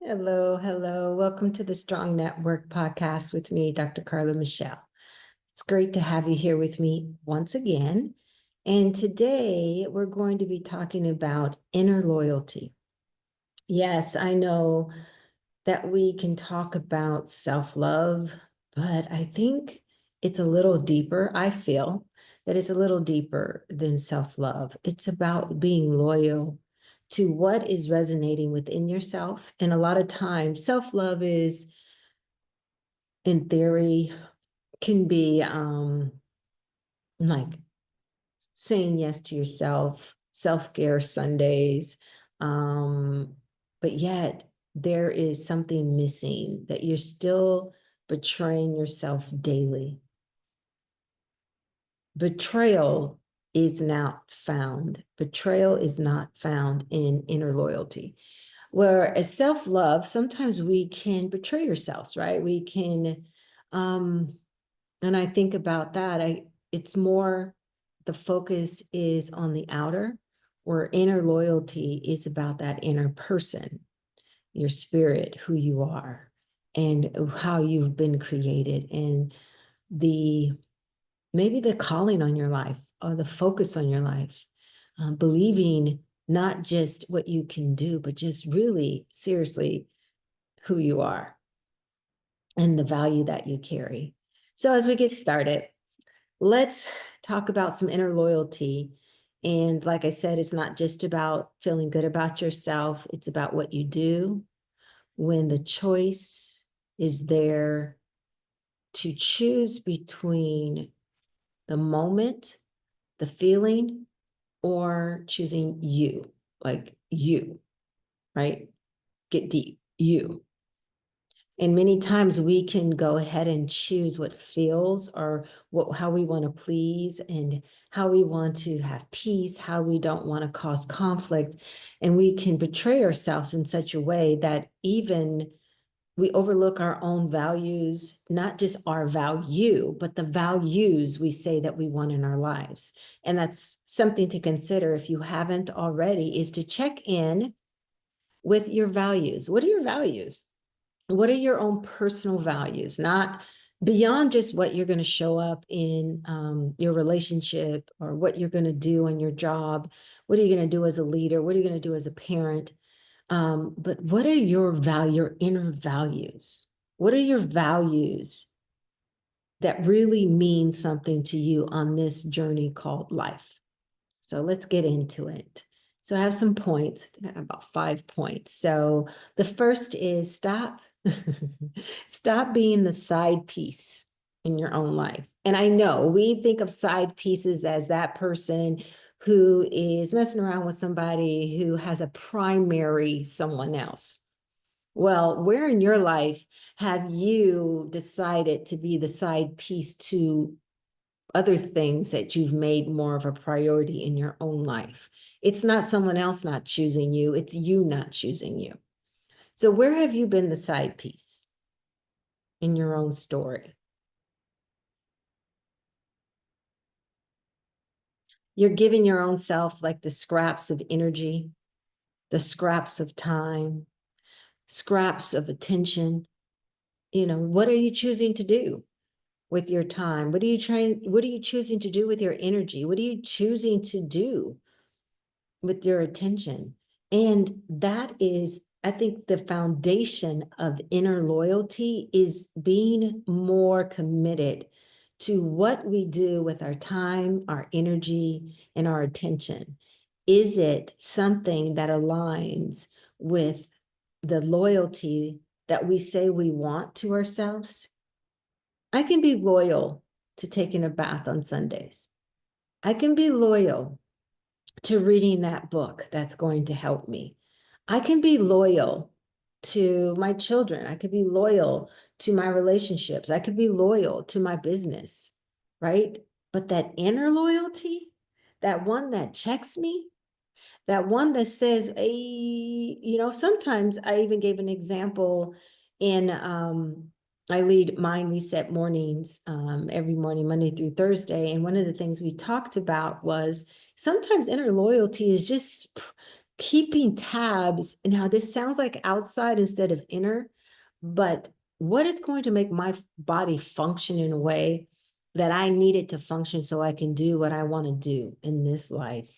Hello, hello. Welcome to the Strong Network podcast with me, Dr. Carla Michelle. It's great to have you here with me once again. And today we're going to be talking about inner loyalty. Yes, I know that we can talk about self-love, but I think it's a little deeper. I feel that it's a little deeper than self-love. It's about being loyal to what is resonating within yourself. And a lot of times, self-love is, in theory, can be like saying yes to yourself, self-care Sundays. Um, but yet there is something missing that you're still betraying yourself daily. Betrayal is not found. Betrayal is not found in inner loyalty. Whereas self-love, sometimes we can betray ourselves, right? We can, and I think about that, it's more the focus is on the outer, where inner loyalty is about that inner person, your spirit, who you are, and how you've been created, and the maybe the calling on your life or the focus on your life, believing not just what you can do, but just really seriously who you are and the value that you carry. So as we get started, let's talk about some inner loyalty. And like I said, it's not just about feeling good about yourself. It's about what you do when the choice is there to choose between the moment, the feeling, or choosing you, like you, right? Get deep, you. And many times we can go ahead and choose what feels or how we want to please and how we want to have peace, how we don't want to cause conflict. And we can betray ourselves in such a way that even we overlook our own values, not just our value, but the values we say that we want in our lives. And that's something to consider if you haven't already, is to check in with your values. What are your values? What are your own personal values, not beyond just what you're going to show up in your relationship or what you're going to do on your job? What are you going to do as a leader? What are you going to do as a parent? But what are your inner values? What are your values that really mean something to you on this journey called life? So let's get into it. So I have some points, I have about 5 points. So the first is stop being the side piece in your own life. And I know we think of side pieces as that person who is messing around with somebody who has a primary someone else. Well, where in your life have you decided to be the side piece to other things that you've made more of a priority in your own life? It's not someone else not choosing you, it's you not choosing you. So where have you been the side piece in your own story? You're giving your own self like the scraps of energy, the scraps of time, scraps of attention. What are you choosing to do with your time? What are you choosing to do with your energy? What are you choosing to do with your attention? And that is, I think, the foundation of inner loyalty is being more committed to what we do with our time, our energy, and our attention. Is it something that aligns with the loyalty that we say we want to ourselves? I can be loyal to taking a bath on Sundays. I can be loyal to reading that book that's going to help me. I can be loyal to my children. I could be loyal to my relationships. I could be loyal to my business, right? But that inner loyalty, that one that checks me, that one that says, hey, sometimes I even gave an example in, I lead Mind Reset mornings every morning, Monday through Thursday. And one of the things we talked about was sometimes inner loyalty is just keeping tabs. Now, this sounds like outside instead of inner, but what is going to make my body function in a way that I need it to function so I can do what I want to do in this life,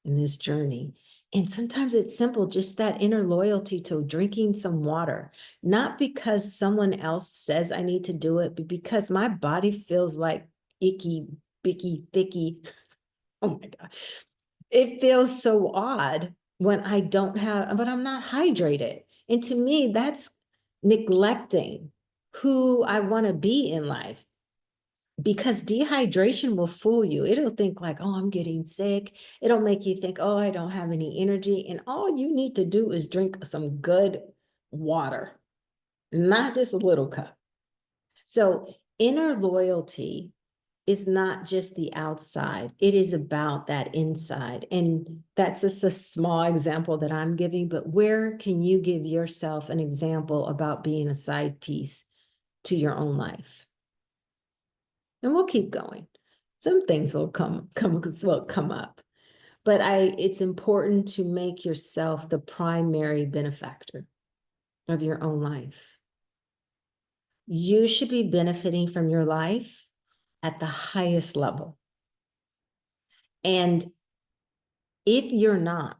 in this journey? And sometimes it's simple, just that inner loyalty to drinking some water, not because someone else says I need to do it, but because my body feels like icky, bicky, thicky. Oh my God. It feels so odd when I don't have, but I'm not hydrated. And to me, that's neglecting who I want to be in life, because dehydration will fool you. It'll think like, oh, I'm getting sick. It'll make you think, oh, I don't have any energy. And all you need to do is drink some good water, not just a little cup. So inner loyalty is not just the outside, it is about that inside. And that's just a small example that I'm giving, but where can you give yourself an example about being a side piece to your own life? And we'll keep going. Some things will come up. But it's important to make yourself the primary benefactor of your own life. You should be benefiting from your life at the highest level. And if you're not,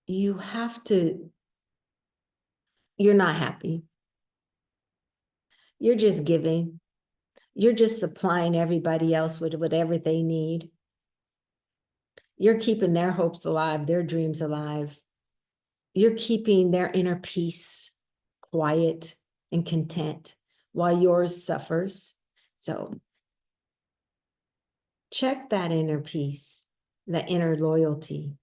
you have to, you're not happy. You're just giving. You're just supplying everybody else with whatever they need. You're keeping their hopes alive, their dreams alive. You're keeping their inner peace quiet and content while yours suffers. So check that inner peace, that inner loyalty,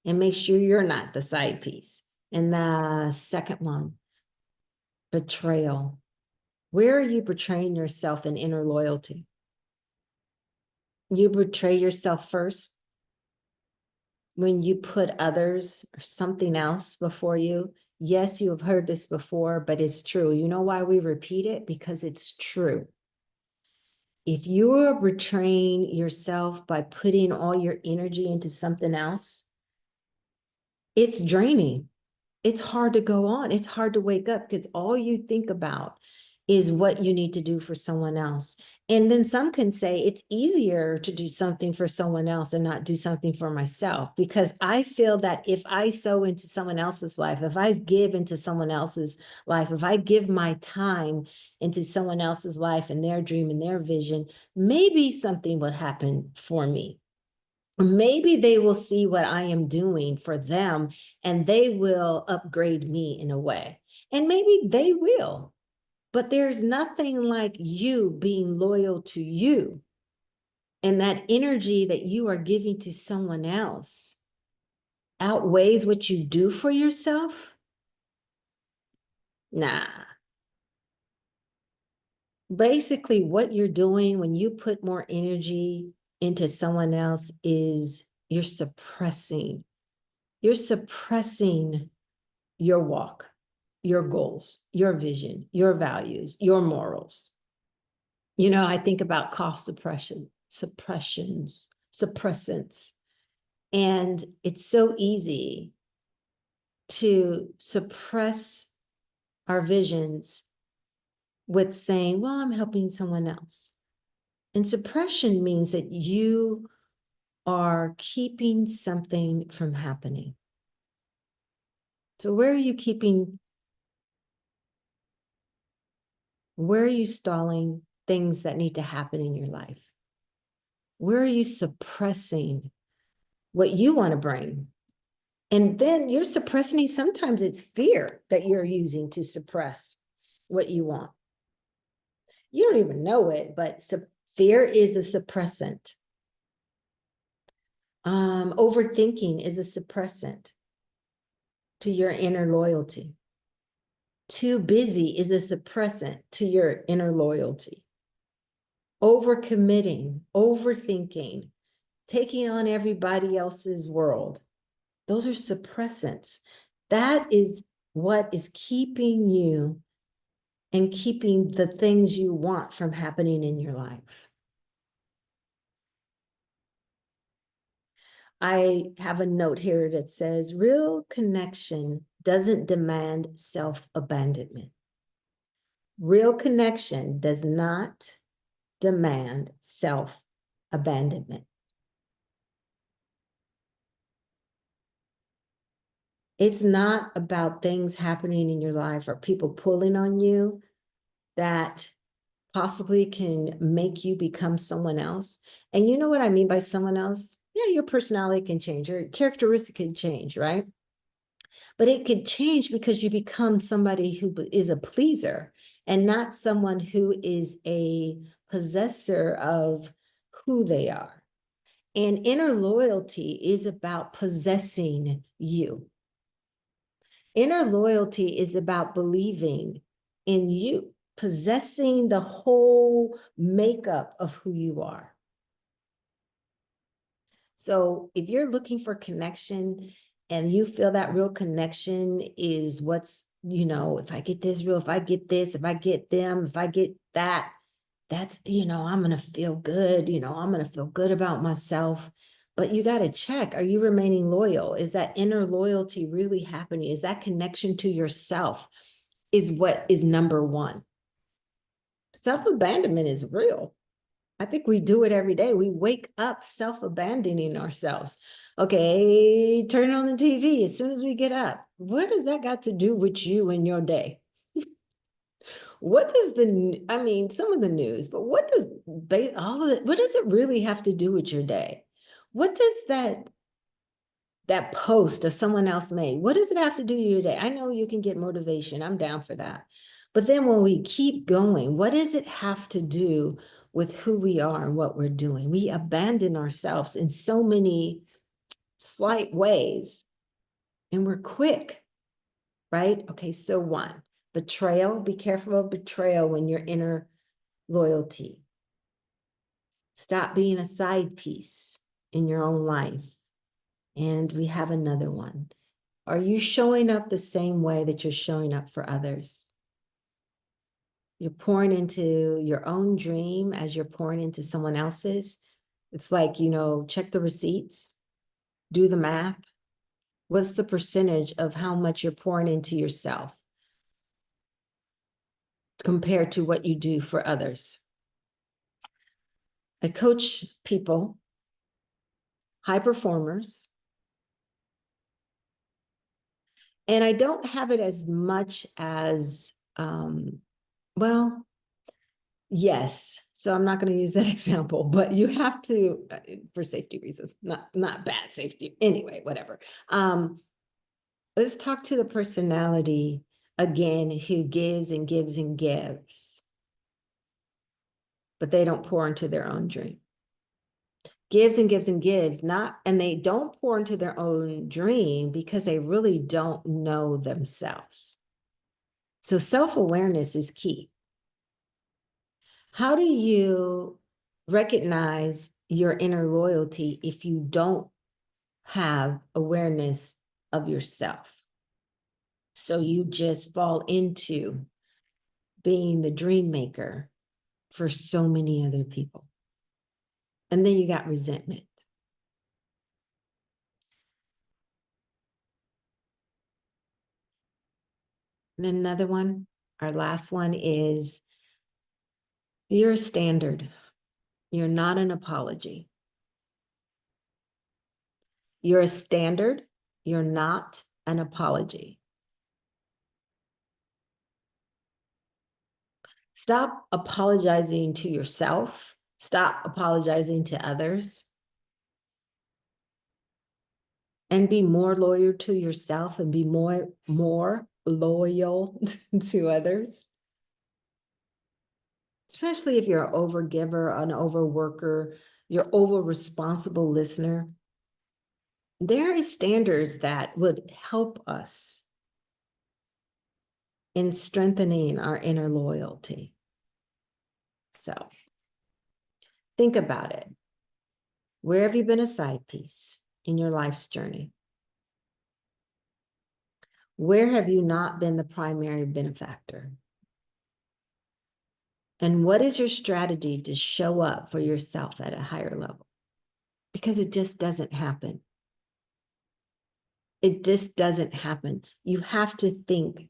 and make sure you're not the side piece. And the second one, betrayal. Where are you betraying yourself in inner loyalty? You betray yourself first when you put others or something else before you. Yes, you have heard this before, but it's true. You know why we repeat it? Because it's true. If you're betraying yourself by putting all your energy into something else, it's draining. It's hard to go on. It's hard to wake up because all you think about is what you need to do for someone else. And then some can say it's easier to do something for someone else and not do something for myself, because I feel that if I sow into someone else's life, if I give into someone else's life, if I give my time into someone else's life and their dream and their vision, maybe something would happen for me. Maybe they will see what I am doing for them and they will upgrade me in a way. And maybe they will, but there's nothing like you being loyal to you and that energy that you are giving to someone else outweighs what you do for yourself. Nah. Basically, what you're doing when you put more energy into someone else is you're suppressing your walk, your goals, your vision, your values, your morals. You know, I think about cough suppressants, and it's so easy to suppress our visions with saying, well, I'm helping someone else. And suppression means that you are keeping something from happening. So where are you stalling things that need to happen in your life? Where are you suppressing what you want to bring? And then you're suppressing, sometimes it's fear that you're using to suppress what you want. You don't even know it, but fear is a suppressant. Overthinking is a suppressant to your inner loyalty. Too busy is a suppressant to your inner loyalty. Overcommitting, overthinking, taking on everybody else's world. Those are suppressants. That is what is keeping you and keeping the things you want from happening in your life. I have a note here that says real connection doesn't demand self-abandonment. Real connection does not demand self-abandonment. It's not about things happening in your life or people pulling on you that possibly can make you become someone else. And you know what I mean by someone else? Yeah, your personality can change, your characteristic can change, right? But it could change because you become somebody who is a pleaser and not someone who is a possessor of who they are. And inner loyalty is about possessing you. Inner loyalty is about believing in you, possessing the whole makeup of who you are. So if you're looking for connection and you feel that real connection is what's, if I get this real, if I get this, if I get them, if I get that, that's, I'm going to feel good. I'm going to feel good about myself. But you got to check, are you remaining loyal? Is that inner loyalty really happening? Is that connection to yourself is what is number one? Self-abandonment is real. I think we do it every day. We wake up self-abandoning ourselves. Okay, turn on the TV as soon as we get up. What does that got to do with you and your day? What does some of the news, but what does all of it, what does it really have to do with your day? What does that post of someone else made, what does it have to do with your day? I know you can get motivation. I'm down for that. But then when we keep going, what does it have to do with who we are and what we're doing? We abandon ourselves in so many slight ways and we're quick, right? Okay, so one, betrayal. Be careful of betrayal when you're inner loyalty. Stop being a side piece in your own life. And we have another one. Are you showing up the same way that you're showing up for others? You're pouring into your own dream as you're pouring into someone else's. It's like, check the receipts, do the math. What's the percentage of how much you're pouring into yourself compared to what you do for others? I coach people, high performers, and I don't have it as much as, well, yes. So I'm not going to use that example, but you have to, for safety reasons, not bad safety. Anyway, whatever. Let's talk to the personality again who gives and gives and gives, but they don't pour into their own dream. Gives and gives and gives, and they don't pour into their own dream because they really don't know themselves. So self-awareness is key. How do you recognize your inner loyalty if you don't have awareness of yourself? So you just fall into being the dream maker for so many other people. And then you got resentment. And another one, our last one is you're a standard. You're not an apology. You're a standard. You're not an apology. Stop apologizing to yourself. Stop apologizing to others. And be more loyal to yourself and be more loyal to others. Especially if you're an overgiver, an overworker, you're over responsible listener. There is standards that would help us in strengthening our inner loyalty. So think about it. Where have you been a side piece in your life's journey? Where have you not been the primary benefactor? And what is your strategy to show up for yourself at a higher level? Because it just doesn't happen. It just doesn't happen. You have to think,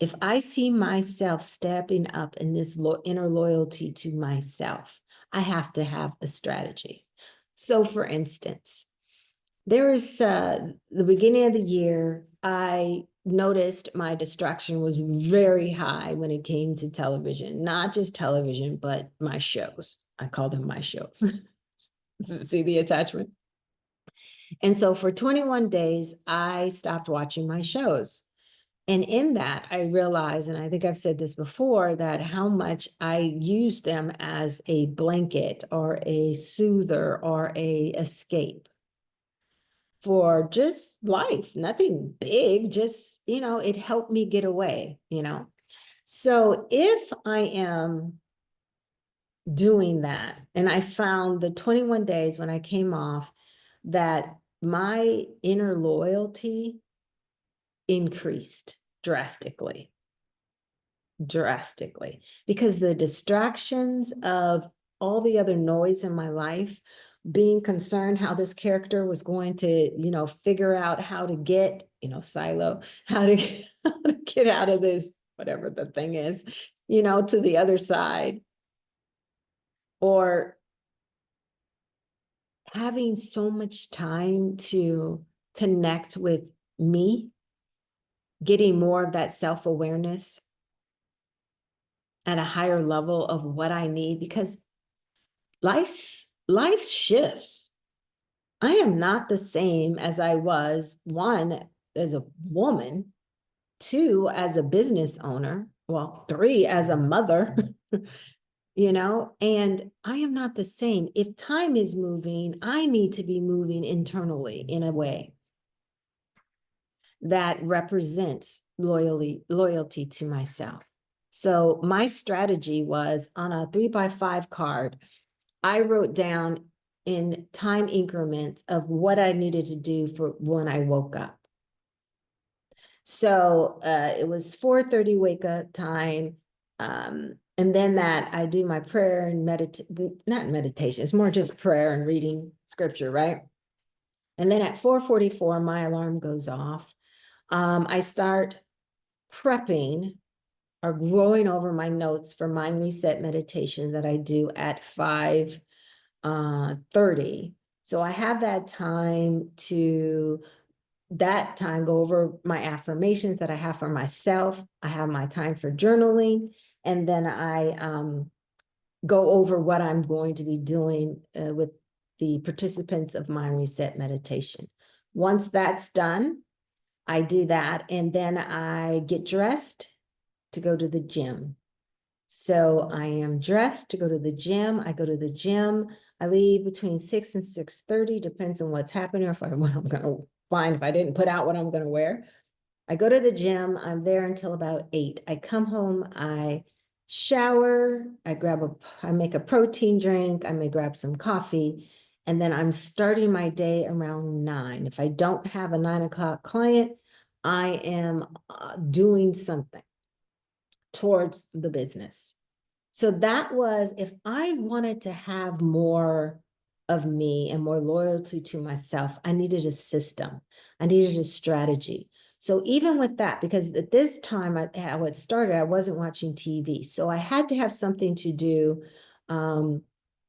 if I see myself stepping up in this inner loyalty to myself, I have to have a strategy. So for instance, there is the beginning of the year, I noticed my distraction was very high when it came to television, not just television, but my shows. I call them my shows. See the attachment? And so for 21 days, I stopped watching my shows. And in that, I realized, and I think I've said this before, that how much I use them as a blanket or a soother or a escape for just life, nothing big, just, it helped me get away. So if I am doing that, and I found the 21 days when I came off that my inner loyalty increased drastically, because the distractions of all the other noise in my life, being concerned how this character was going to, figure out how to get, silo, how to, how to get out of this, whatever the thing is, to the other side, or having so much time to connect with me, getting more of that self-awareness at a higher level of what I need, because life shifts. I am not the same as I was, one, as a woman, two, as a business owner, well, three, as a mother, and I am not the same. If time is moving, I need to be moving internally in a way that represents loyalty to myself. So my strategy was, on a 3x5 card, I wrote down in time increments of what I needed to do for when I woke up. So it was 4:30 wake up time. And then that I do my prayer and not meditation, it's more just prayer and reading scripture, right? And then at 4:44, my alarm goes off. I start prepping or going over my notes for mind reset meditation that I do at 5:30. So I have that time to go over my affirmations that I have for myself. I have my time for journaling, and then I go over what I'm going to be doing with the participants of mind reset meditation. Once that's done, I do that, and then I get dressed to go to the gym. So I am dressed to go to the gym. I go to the gym. I leave between 6 and 6:30, depends on what's happening, or what I'm going to find, if I didn't put out what I'm going to wear. I go to the gym. I'm there until about 8. I come home. I shower. I make a protein drink. I may grab some coffee. And then I'm starting my day around 9. If I don't have a 9 o'clock client, I am doing something towards the business. So that was, if I wanted to have more of me and more loyalty to myself, I needed a system. I needed a strategy. So even with that, because at this time how it started, I wasn't watching TV. So I had to have something to do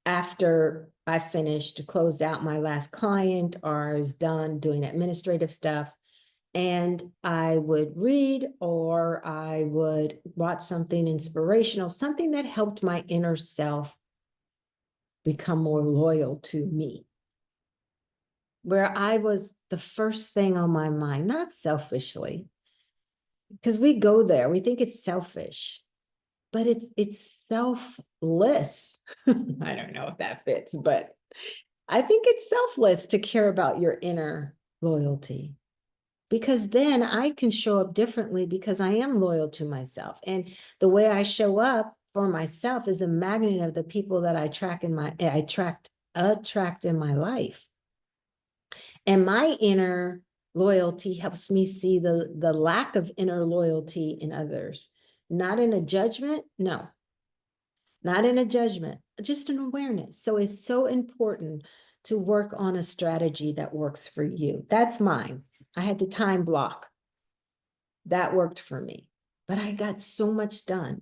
after I finished, closed out my last client or was done doing administrative stuff. And I would read, or I would watch something inspirational, something that helped my inner self become more loyal to me, where I was the first thing on my mind, not selfishly, because we go there, we think it's selfish, but it's selfless. I don't know if that fits, but I think it's selfless to care about your inner loyalty, because then I can show up differently because I am loyal to myself. And the way I show up for myself is a magnet of the people that I attract in my life. And my inner loyalty helps me see the lack of inner loyalty in others. Not in a judgment, no, not in a judgment, just an awareness. So it's so important to work on a strategy that works for you. That's mine. I had to time block. That worked for me. But I got so much done.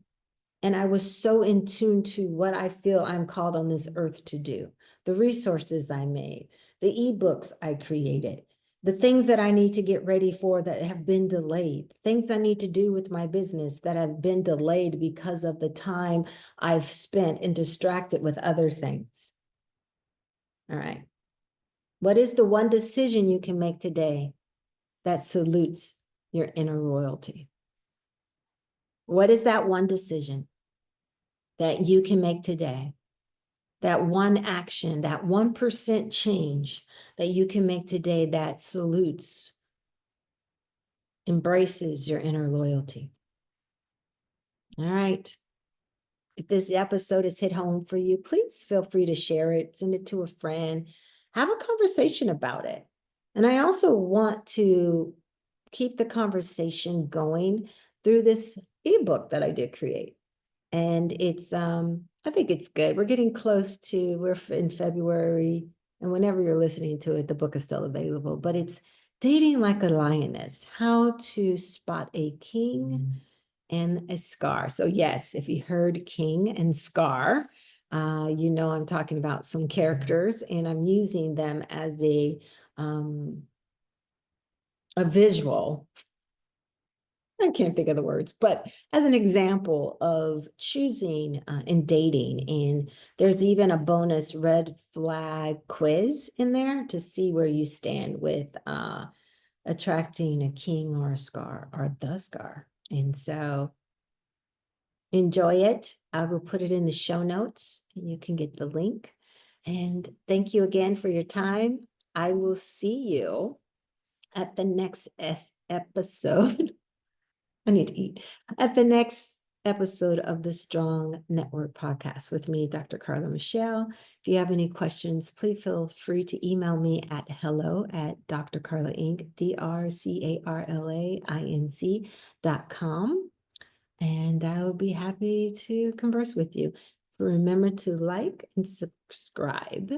And I was so in tune to what I feel I'm called on this earth to do, the resources I made, the ebooks I created, the things that I need to get ready for that have been delayed, things I need to do with my business that have been delayed because of the time I've spent and distracted with other things. All right. What is the one decision you can make today that salutes your inner royalty? What is that one decision that you can make today? That one action, that 1% change that you can make today that salutes, embraces your inner loyalty. All right. If this episode has hit home for you, please feel free to share it, send it to a friend, have a conversation about it. And I also want to keep the conversation going through this ebook that I did create. And it's, I think it's good. We're getting close to, we're in February, and whenever you're listening to it, the book is still available, but it's Dating Like a Lioness, How to Spot a King and a Scar. So yes, if you heard King and Scar, you know I'm talking about some characters, and I'm using them as a visual. I can't think of the words, but as an example of choosing and dating. And there's even a bonus red flag quiz in there to see where you stand with attracting a king or a scar or the scar. And so enjoy it. I will put it in the show notes and you can get the link. And thank you again for your time. I will see you at the next episode. I need to eat. At the next episode of the Strong Network podcast with me, Dr. Carla Michelle. If you have any questions, please feel free to email me at hello@drcarlainc, drcarlainc.com. And I will be happy to converse with you. Remember to like and subscribe.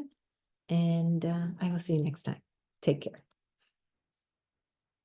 And I will see you next time. Take care.